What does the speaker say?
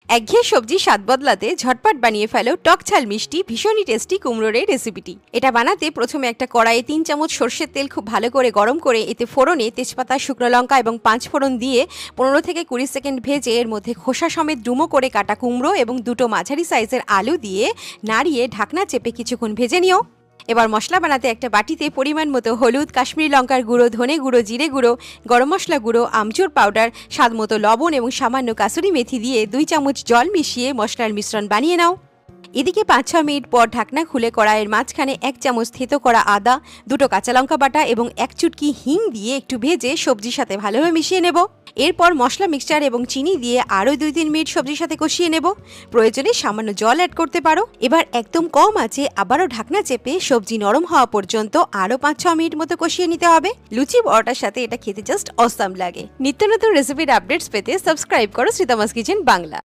একঘেয়ে সবজি স্বাদ বদলাতে ঝটপট বানিয়ে ফেলো টক ঝাল মিষ্টি ভীষণই টেস্টি কুমড়োর এই রেসিপিটি। এটা বানাতে প্রথমে একটা কড়াইয়ে 3 চামচ সর্ষের তেল খুব ভালো করে গরম করে এতে ফোড়নে তেজপাতা, শুকনো লঙ্কা এবং 5 ফোড়ন দিয়ে 15 থেকে 20 সেকেন্ড ভেজে এর মধ্যে খোসা সমেত ডুমো করে কাটা কুমড়ো এবং দুটো মাঝারি সাইজের আলু দিয়ে নাড়িয়ে ঢাকনা চেপে কিছুক্ষণ ভেজে নিও। এবার মশলা বানাতে একটা বাটিতে পরিমাণ মতো হলুদ, কাশ্মীরি লঙ্কার গুঁড়ো, ধনে গুঁড়ো, জিরে গুঁড়ো, গরম মশলা গুঁড়ো, আমচুর পাউডার, স্বাদ মতো লবণ এবং সামান্য কাসুরি মেথি দিয়ে 2 চামচ জল মিশিয়ে মশলার মিশ্রণ বানিয়ে নাও। এদিকে 5-6 মিনিট পর ঢাকনা খুলে কড়াইয়ের মাঝখানে 1 চামচ থেতো করা আদা, 2টো কাঁচা লঙ্কা বাটা এবং 1 চুটকি হিং দিয়ে একটু ভেজে সবজির সাথে ভালোভাবে মিশিয়ে নেব। এরপর মশলা মিক্সচার এবং চিনি দিয়ে আরও 2-3 মিনিট সবজির সাথে কষিয়ে নেব। প্রয়োজনে সামান্য জল অ্যাড করতে পারো। এবার একদম কম আঁচে আবারও ঢাকনা চেপে সবজি নরম হওয়া পর্যন্ত আরও 5-6 মিনিট মতো কষিয়ে নিতে হবে। লুচি পরোটার সাথে এটা খেতে জাস্ট অসাম লাগে। নিত্য নতুন রেসিপির আপডেটস পেতে সাবস্ক্রাইব করো শ্রীতমাস কিচেন বাংলা।